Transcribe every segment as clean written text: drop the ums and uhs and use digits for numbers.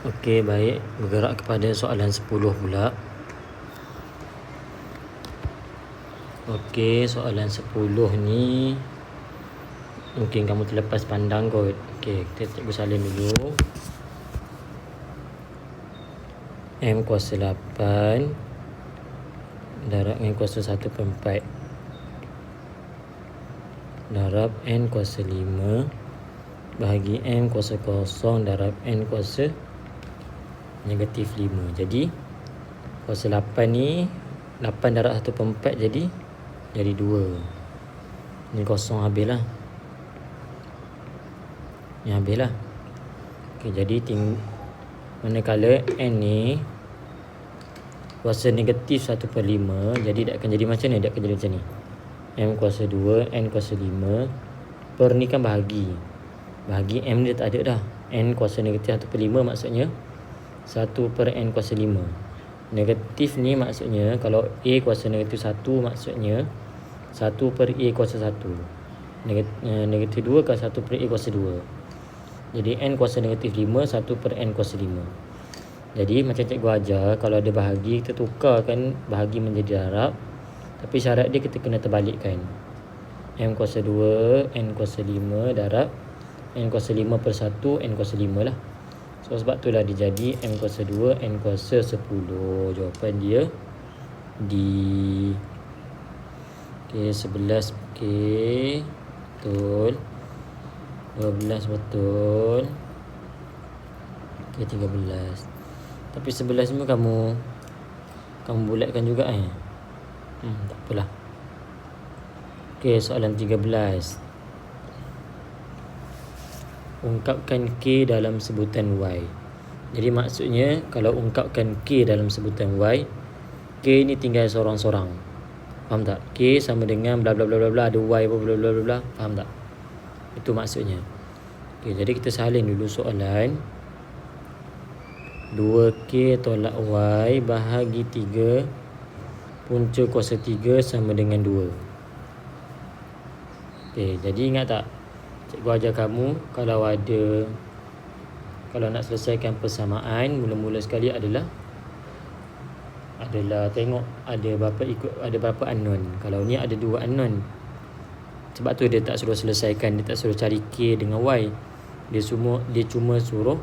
Okey, baik. Bergerak kepada soalan 10 pula. Okey, soalan 10 ni mungkin kamu terlepas pandang kot. Okey, kita cikgu salin dulu. M kuasa 8 darab N kuasa 1/4 darab N kuasa 5 bahagi N kuasa 0 darab N kuasa negatif 5. Jadi kuasa 8 ni 8 darab 1/4 jadi 2. Ni kosong habis lah. Ni habis lah. Okay, jadi manakala N ni kuasa negatif 1/5, jadi dia akan jadi macam ni. Dia akan jadi macam ni. M kuasa 2, N kuasa 5. Per ni kan bahagi. Bahagi M dia tak ada dah. N kuasa negatif 1/5 maksudnya 1/N kuasa 5. Negatif ni maksudnya kalau A kuasa negatif 1 maksudnya 1/A kuasa 1. Negatif 2 kan 1/A kuasa 2. Jadi N kuasa negatif 5 1/N kuasa 5. Jadi macam cikgu ajar, kalau ada bahagi kita tukarkan bahagi menjadi darab. Tapi syarat dia kita kena terbalikkan. M kuasa 2 N kuasa 5 darab N kuasa 5/1 N kuasa 5 lah. So sebab itulah dia jadi M kuasa 2 N kuasa 10. Jawapan dia D. Okay, 11 okay, betul. 12 betul. Okay, 13. Tapi 11 ni kamu bulatkan juga tak apalah. Okay, soalan 13. Ungkapkan K dalam sebutan Y. Jadi maksudnya kalau ungkapkan K dalam sebutan Y, K ni tinggal seorang-seorang. Faham tak? K sama dengan bla bla bla bla bla, ada Y bla bla bla bla. Faham tak? Itu maksudnya. Okay, jadi kita salin dulu soalan. 2K tolak Y bahagi 3 punca kuasa 3 sama dengan 2. Okay, jadi ingat tak? Cikgu ajar kamu kalau nak selesaikan persamaan, mula-mula sekali adalah tengok ada berapa unknown. Kalau ni ada 2 unknown. Sebab tu dia tak suruh selesaikan, dia tak suruh cari K dengan Y. Dia cuma suruh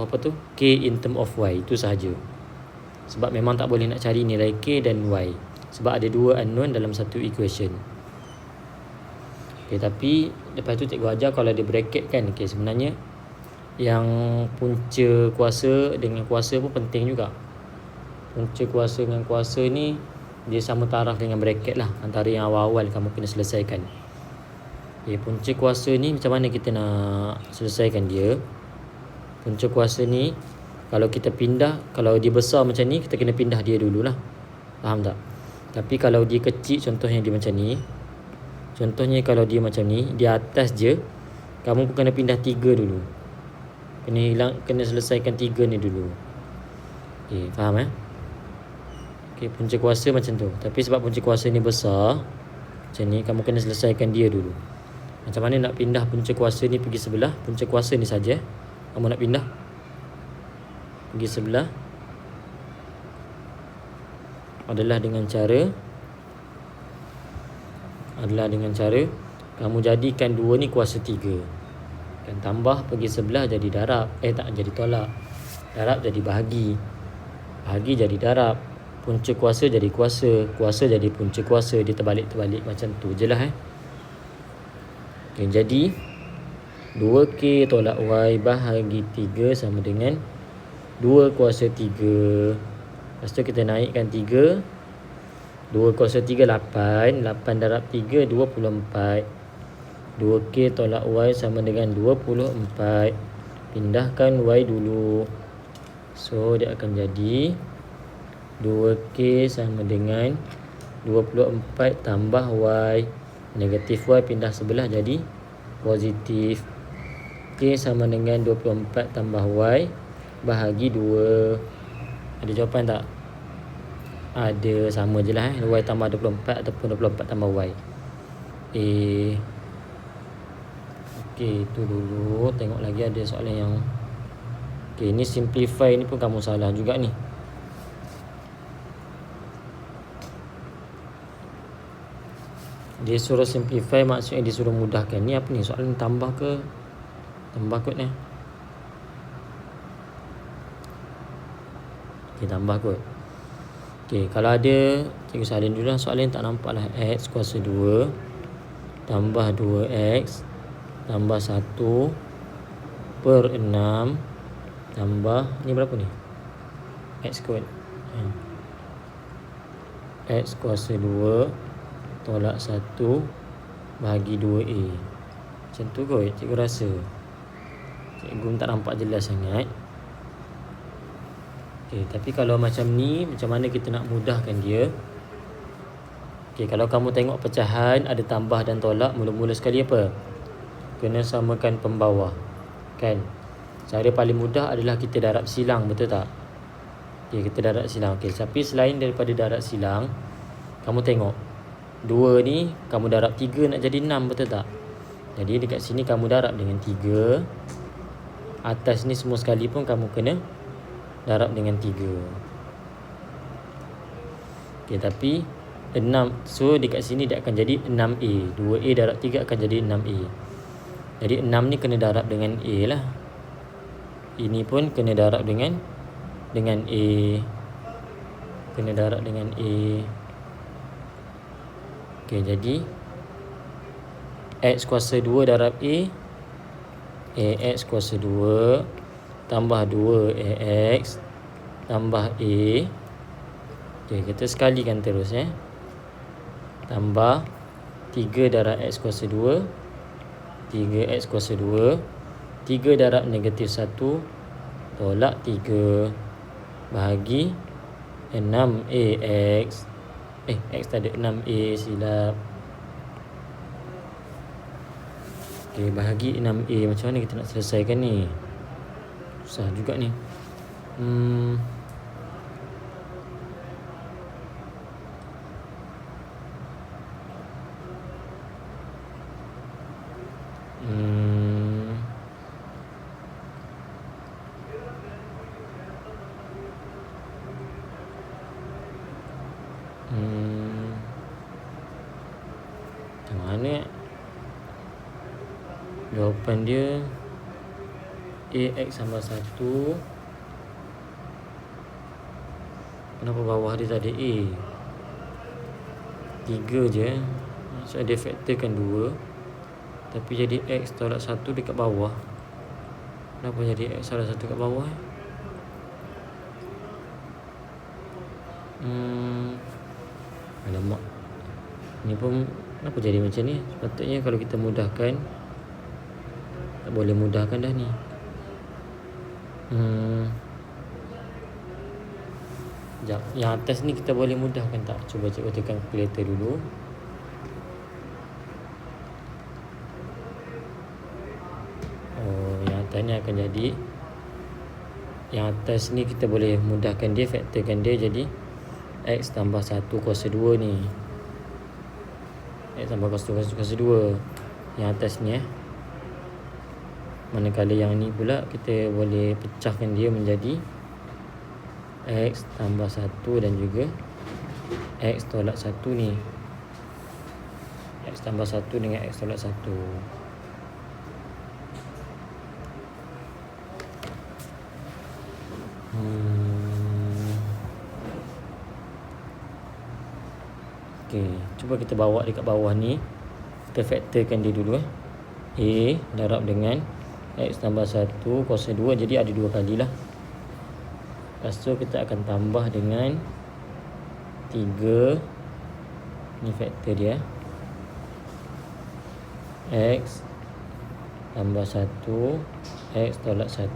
apa tu? K in term of Y, itu sahaja. Sebab memang tak boleh nak cari nilai K dan Y. Sebab ada 2 unknown dalam satu equation. Okay, tapi lepas tu cikgu ajar kalau ada bracket kan. Okay, sebenarnya yang punca kuasa dengan kuasa pun penting juga. Punca kuasa dengan kuasa ni dia sama taraf dengan bracket lah. Antara yang awal-awal kamu kena selesaikan. Okay, punca kuasa ni macam mana kita nak selesaikan dia? Punca kuasa ni kalau kita pindah, kalau dia besar macam ni, kita kena pindah dia dululah. Faham tak? Tapi kalau dia kecil, contohnya dia macam ni. Contohnya kalau dia macam ni, dia atas je, kamu pun kena pindah 3 dulu. Kena selesaikan 3 ni dulu. Okay, faham Okay, punca kuasa macam tu. Tapi sebab punca kuasa ni besar macam ni, kamu kena selesaikan dia dulu. Macam mana nak pindah punca kuasa ni pergi sebelah? Punca kuasa ni saja kamu nak pindah pergi sebelah adalah dengan cara kamu jadikan 2 ni kuasa 3. Kan tambah pergi sebelah jadi darab. Tak jadi tolak. Darab jadi bahagi. Bahagi jadi darab. Punca kuasa jadi kuasa. Kuasa jadi punca kuasa. Dia terbalik-terbalik macam tu je lah Okay, jadi 2K tolak Y bahagi 3 sama dengan 2 kuasa 3. Lepas tu kita naikkan 3. 2 kuasa 3 8. 8 darab 3 24. 2K tolak Y sama dengan 24. Pindahkan Y dulu. So dia akan jadi 2K sama dengan 24 tambah Y. Negatif Y pindah sebelah jadi positif. K sama dengan 24 tambah Y bahagi 2. Ada jawapan tak? Ada, sama je lah Y tambah 24 ataupun 24 tambah Y. Okey, itu dulu. Tengok lagi ada soalan yang Okey, ni simplify ni pun kamu salah juga ni. Dia suruh simplify maksudnya dia suruh mudahkan. Ni apa ni? Soalan tambah ke? Tambah kot ni. Okey, tambah kot. Okey, kalau ada cikgu salin dulu lah soalan tak nampak lah. X kuasa 2 tambah 2x tambah 1 per 6 tambah ni berapa ni? X kot. X kuasa 2 tolak 1 bahagi 2a. Macam tu kot cikgu rasa. Cikgu tak nampak jelas sangat. Okey, tapi kalau macam ni, macam mana kita nak mudahkan dia? Okey, kalau kamu tengok pecahan ada tambah dan tolak, mula-mula sekali apa? Kena samakan pembawah. Kan? Cara paling mudah adalah kita darab silang, betul tak? Okey, kita darab silang. Okey, tapi selain daripada darab silang, kamu tengok 2 ni kamu darab 3 nak jadi 6, betul tak? Jadi dekat sini kamu darab dengan 3. Atas ni semua sekali pun kamu kena darab dengan 3. Okey, tapi 6. So dekat sini dia akan jadi 6a. 2a darab 3 akan jadi 6a. Jadi 6 ni kena darab dengan a lah. Ini pun kena darab dengan a. Kena darab dengan a. Okey, jadi x kuasa 2 darab a, ax kuasa 2 tambah 2ax tambah a. Okey, kita sekalikan terus tambah 3 darab x kuasa 2, 3x kuasa 2, 3 darab negatif 1 tolak 3 bahagi 6ax. X tak ada 6a, silap. Okey, bahagi 6a. Macam mana kita nak selesaikan ni? Susah juga ni. Macam mana? Jawapan dia ax tambah 1. Kenapa bawah dia tak ada a? 3 je. So dia faktorkan 2. Tapi jadi x tolak 1 dekat bawah. Kenapa jadi x tolak 1 dekat bawah? Alamak. Ni pun kenapa jadi macam ni? Sepatutnya kalau kita mudahkan, tak boleh mudahkan dah ni. Sekejap. Yang atas ni kita boleh mudahkan tak? Cuba cikgu tekan calculator dulu. Yang atas ni akan jadi, yang atas ni kita boleh mudahkan dia, faktorkan dia jadi x tambah 1 kuasa 2 ni. X tambah kuasa 2. Yang atas ni Manakala yang ni pula kita boleh pecahkan dia menjadi x tambah 1 dan juga x tolak 1 ni. X tambah 1 dengan x tolak 1. Okey, cuba kita bawa dekat bawah ni. Kita faktorkan dia dulu A darab dengan x tambah 1 kuasa 2. Jadi ada 2 kali lah. Lepas tu kita akan tambah dengan 3. Ni faktor dia. X tambah 1 x tolak 1.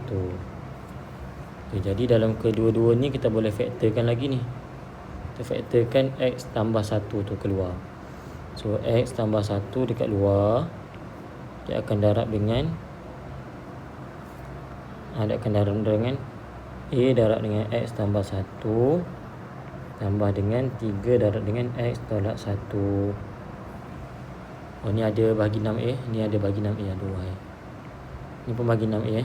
Okay, jadi dalam kedua-dua ni kita boleh faktorkan lagi ni. Kita faktorkan x tambah 1 tu keluar. So x tambah 1 dekat luar, dia akan darab dengan a darab dengan x tambah 1 tambah dengan 3 darab dengan x tolak 1. Oh, ni ada bagi 6a, ni ada bagi 6a. Aduh, ni pun bagi 6a.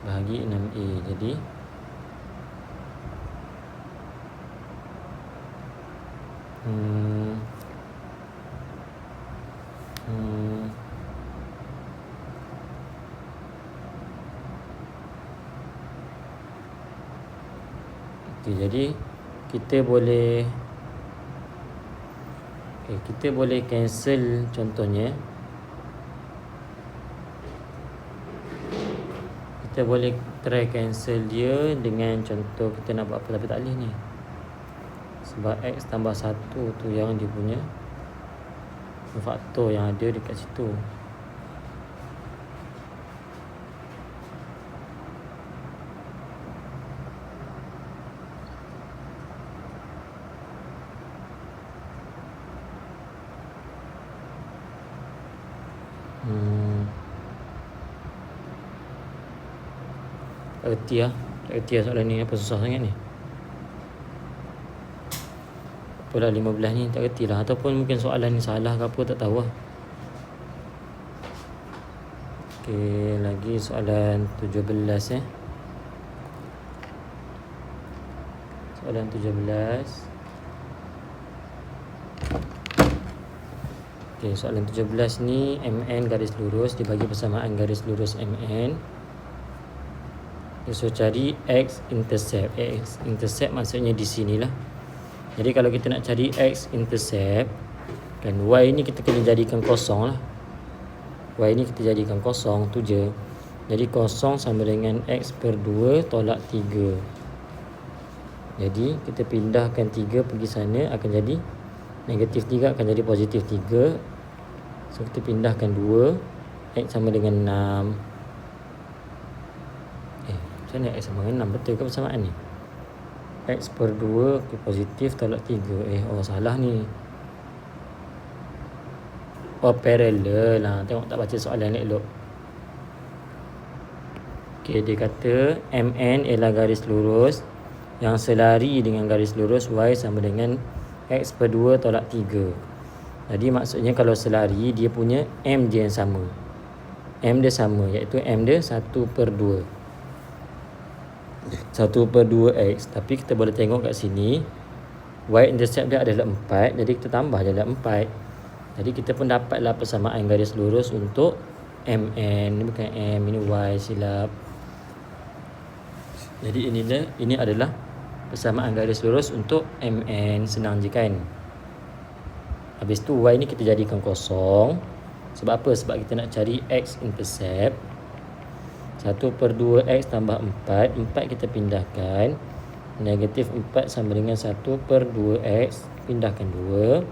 bahagi 6A. Jadi okay, jadi kita boleh cancel. Contohnya kita boleh try cancel dia dengan contoh kita nak buat apa tapi tak boleh ni, sebab X tambah 1 tu yang dia punya faktor yang ada dekat situ. Tak erti lah soalan ni, apa susah sangat ni. Apalah 15 ni, tak erti lah. Ataupun mungkin soalan ni salah ke apa, tak tahu lah. Okay, lagi soalan 17 Soalan 17. Okay, soalan 17 ni MN garis lurus dibagi persamaan garis lurus MN. So cari X intercept. X intercept maksudnya di sinilah. Jadi kalau kita nak cari X intercept, kan Y ni kita kena jadikan kosong lah. Y ni kita jadikan kosong tu je. Jadi kosong sama dengan X per 2 tolak 3. Jadi kita pindahkan 3 pergi sana, akan jadi negatif 3 akan jadi positif 3. So kita pindahkan 2, X sama dengan 6. Macam mana X sama dengan 6? Betul ke persamaan ni? X per 2 okay, positif tolak 3. Salah ni. Parallel lah. Tengok tak baca soalan elok. Okay, dia kata MN ialah garis lurus yang selari dengan garis lurus Y sama dengan X per 2 tolak 3. Jadi maksudnya kalau selari, dia punya M dia yang sama. M dia sama, iaitu M dia 1 per 2. 1 per 2X. Tapi kita boleh tengok kat sini Y intercept dia adalah 4. Jadi kita tambah je lah 4. Jadi kita pun dapatlah persamaan garis lurus untuk MN. Ini bukan M, ini Y, silap. Jadi ini adalah persamaan garis lurus untuk MN. Senang je kan. Habis tu Y ni kita jadikan kosong. Sebab apa? Sebab kita nak cari X intercept. 1 per 2X tambah 4. 4 kita pindahkan. Negatif 4 sama dengan 1 per 2X. Pindahkan 2.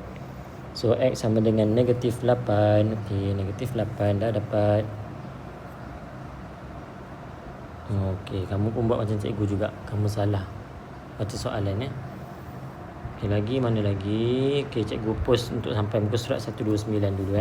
So X sama dengan negatif 8. Okey, negatif 8 dah dapat. Okey, kamu pun buat macam cikgu juga. Kamu salah baca soalan Okey, mana lagi? Okey, cikgu post untuk sampai muka surat 129 dulu